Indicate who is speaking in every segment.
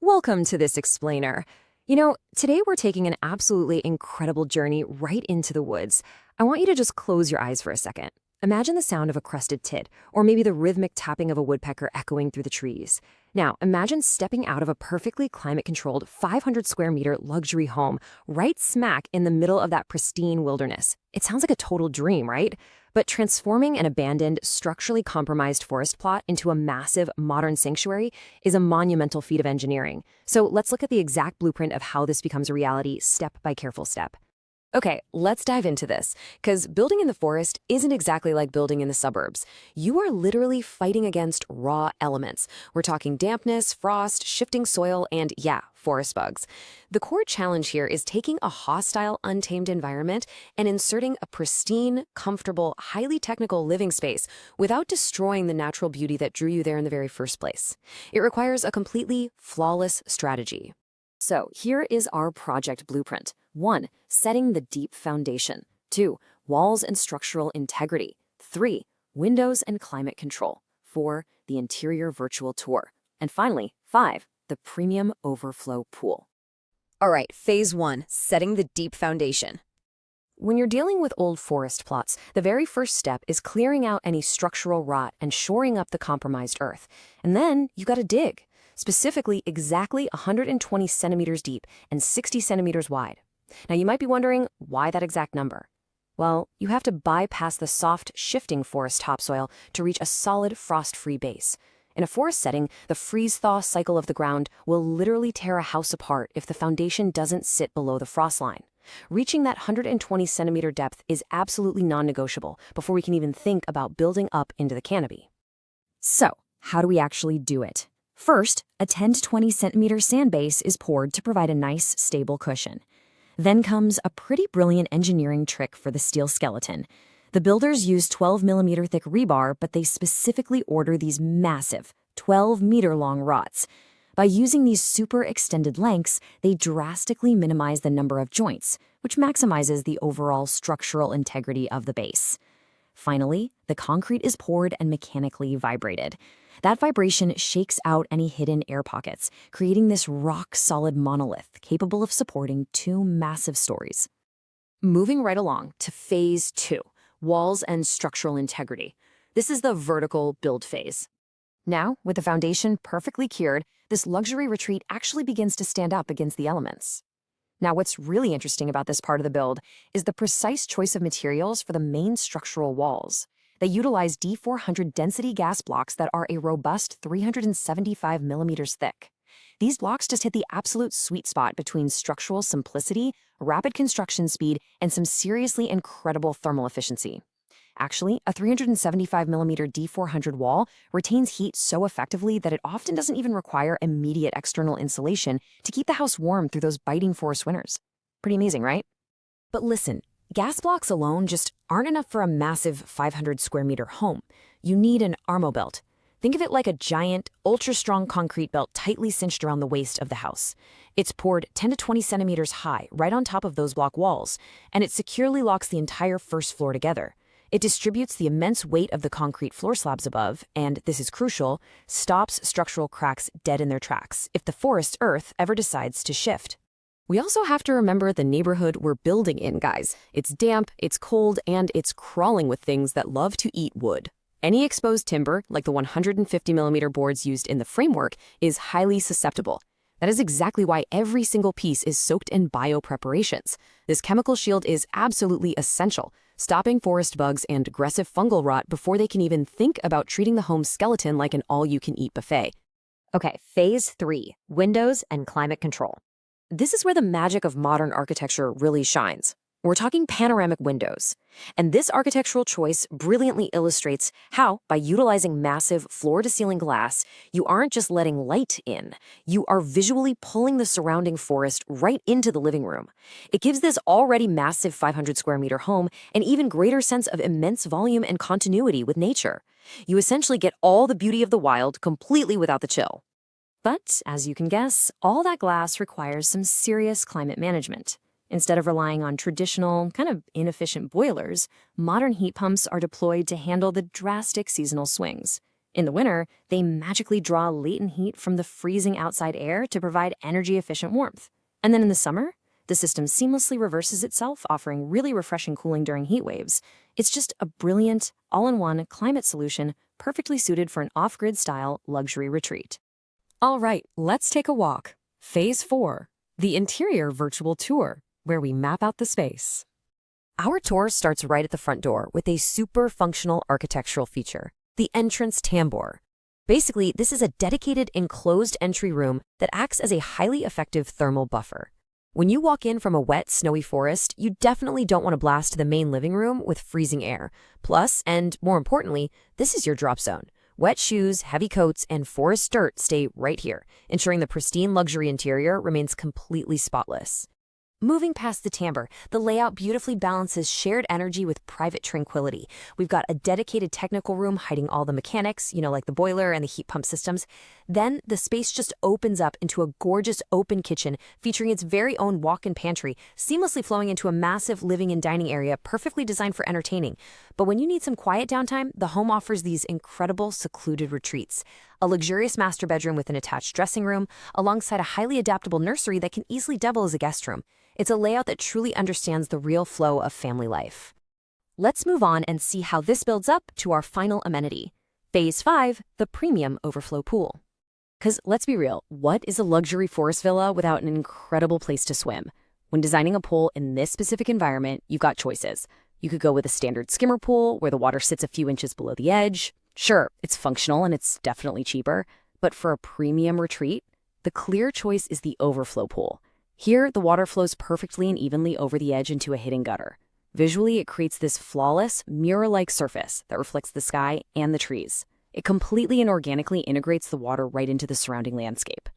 Speaker 1: Welcome to this explainer. Today we're taking an absolutely incredible journey right into the woods. I want you to just close your eyes for a second. Imagine the sound of a crested tit, or maybe the rhythmic tapping of a woodpecker echoing through the trees. Now, imagine stepping out of a perfectly climate-controlled 500 square meter luxury home right smack in the middle of that pristine wilderness. It sounds like a total dream, right? But transforming an abandoned, structurally compromised forest plot into a massive, modern sanctuary is a monumental feat of engineering. So let's look at the exact blueprint of how this becomes a reality, step by careful step. Okay, let's dive into this, because building in the forest isn't exactly like building in the suburbs. You are literally fighting against raw elements. We're talking dampness, frost, shifting soil, and yeah, forest bugs. The core challenge here is taking a hostile, untamed environment and inserting a pristine, comfortable, highly technical living space without destroying the natural beauty that drew you there in the very first place. It requires a completely flawless strategy. So here is our project blueprint. 1. Setting the deep foundation. 2. Walls and structural integrity. 3. Windows and climate control. 4. The interior virtual tour. And finally, 5. The premium overflow pool. All right, phase 1, setting the deep foundation. When you're dealing with old forest plots, the very first step is clearing out any structural rot and shoring up the compromised earth. And then you gotta dig. Specifically exactly 120 centimeters deep and 60 centimeters wide. Now you might be wondering why that exact number. Well, you have to bypass the soft, shifting forest topsoil to reach a solid, frost-free base. In a forest setting, the freeze-thaw cycle of the ground will literally tear a house apart if the foundation doesn't sit below the frost line. Reaching that 120 centimeter depth is absolutely non-negotiable before we can even think about building up into the canopy. So, how do we actually do it? First, a 10 to 20 centimeter sand base is poured to provide a nice, stable cushion. Then comes a pretty brilliant engineering trick for the steel skeleton. The builders use 12 millimeter thick rebar, but they specifically order these massive, 12-meter-long rods. By using these super extended lengths, they drastically minimize the number of joints, which maximizes the overall structural integrity of the base. Finally, the concrete is poured and mechanically vibrated. That vibration shakes out any hidden air pockets, creating this rock-solid monolith capable of supporting 2 massive stories. Moving right along to phase 2, walls and structural integrity. This is the vertical build phase. Now, with the foundation perfectly cured, this luxury retreat actually begins to stand up against the elements. Now, what's really interesting about this part of the build is the precise choice of materials for the main structural walls. They utilize D400 density gas blocks that are a robust 375 millimeters thick. These blocks just hit the absolute sweet spot between structural simplicity, rapid construction speed, and some seriously incredible thermal efficiency. Actually, a 375 millimeter D400 wall retains heat so effectively that it often doesn't even require immediate external insulation to keep the house warm through those biting forest winters. Pretty amazing, right? But listen, gas blocks alone just aren't enough for a massive 500 square meter home. You need an armo belt. Think of it like a giant, ultra-strong concrete belt tightly cinched around the waist of the house. It's poured 10 to 20 centimeters high right on top of those block walls, and it securely locks the entire first floor together. It distributes the immense weight of the concrete floor slabs above, and, this is crucial, stops structural cracks dead in their tracks if the forest earth ever decides to shift. We also have to remember the neighborhood we're building in, guys. It's damp, it's cold, and it's crawling with things that love to eat wood. Any exposed timber, like the 150 millimeter boards used in the framework, is highly susceptible. That is exactly why every single piece is soaked in biopreparations. This chemical shield is absolutely essential, stopping forest bugs and aggressive fungal rot before they can even think about treating the home's skeleton like an all-you-can-eat buffet. Okay, phase 3, windows and climate control. This is where the magic of modern architecture really shines. We're talking panoramic windows. And this architectural choice brilliantly illustrates how, by utilizing massive floor-to-ceiling glass, you aren't just letting light in, you are visually pulling the surrounding forest right into the living room. It gives this already massive 500 square meter home an even greater sense of immense volume and continuity with nature. You essentially get all the beauty of the wild completely without the chill. But, as you can guess, all that glass requires some serious climate management. Instead of relying on traditional, kind of inefficient boilers, modern heat pumps are deployed to handle the drastic seasonal swings. In the winter, they magically draw latent heat from the freezing outside air to provide energy-efficient warmth. And then in the summer, the system seamlessly reverses itself, offering really refreshing cooling during heat waves. It's just a brilliant, all-in-one climate solution perfectly suited for an off-grid style luxury retreat. All right, let's take a walk. Phase 4, the interior virtual tour, where we map out the space. Our tour starts right at the front door with a super functional architectural feature, the entrance tambour. Basically, this is a dedicated enclosed entry room that acts as a highly effective thermal buffer. When you walk in from a wet, snowy forest, you definitely don't want to blast to the main living room with freezing air. Plus, and more importantly, this is your drop zone. Wet shoes, heavy coats, and forest dirt stay right here, ensuring the pristine luxury interior remains completely spotless. Moving past the timbre, the layout beautifully balances shared energy with private tranquility. We've got a dedicated technical room hiding all the mechanics, like the boiler and the heat pump systems. Then the space just opens up into a gorgeous open kitchen featuring its very own walk-in pantry, seamlessly flowing into a massive living and dining area perfectly designed for entertaining. But when you need some quiet downtime, the home offers these incredible secluded retreats. A luxurious master bedroom with an attached dressing room, alongside a highly adaptable nursery that can easily double as a guest room. It's a layout that truly understands the real flow of family life. Let's move on and see how this builds up to our final amenity. Phase 5, the premium overflow pool. Because let's be real, what is a luxury forest villa without an incredible place to swim? When designing a pool in this specific environment, you've got choices. You could go with a standard skimmer pool where the water sits a few inches below the edge. Sure, it's functional and it's definitely cheaper, but for a premium retreat, the clear choice is the overflow pool. Here, the water flows perfectly and evenly over the edge into a hidden gutter. Visually, it creates this flawless, mirror-like surface that reflects the sky and the trees. It completely and organically integrates the water right into the surrounding landscape.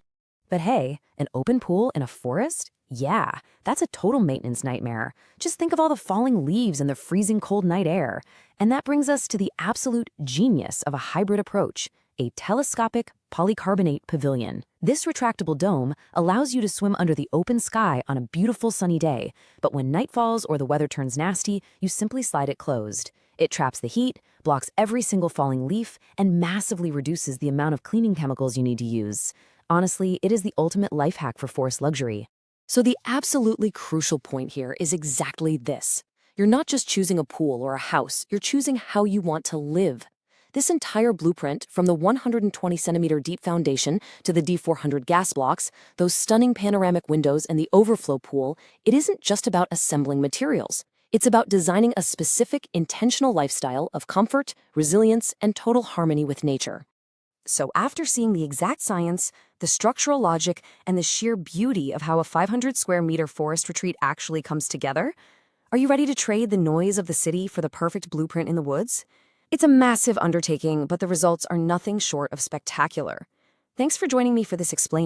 Speaker 1: But hey, an open pool in a forest? Yeah, that's a total maintenance nightmare. Just think of all the falling leaves and the freezing cold night air. And that brings us to the absolute genius of a hybrid approach, a telescopic polycarbonate pavilion. This retractable dome allows you to swim under the open sky on a beautiful sunny day, but when night falls or the weather turns nasty, you simply slide it closed. It traps the heat, blocks every single falling leaf, and massively reduces the amount of cleaning chemicals you need to use. Honestly, it is the ultimate life hack for forest luxury. So the absolutely crucial point here is exactly this. You're not just choosing a pool or a house, you're choosing how you want to live. This entire blueprint, from the 120-centimeter deep foundation to the D400 gas blocks, those stunning panoramic windows and the overflow pool, it isn't just about assembling materials. It's about designing a specific, intentional lifestyle of comfort, resilience, and total harmony with nature. So after seeing the exact science, the structural logic, and the sheer beauty of how a 500-square-meter forest retreat actually comes together, are you ready to trade the noise of the city for the perfect blueprint in the woods? It's a massive undertaking, but the results are nothing short of spectacular. Thanks for joining me for this explain.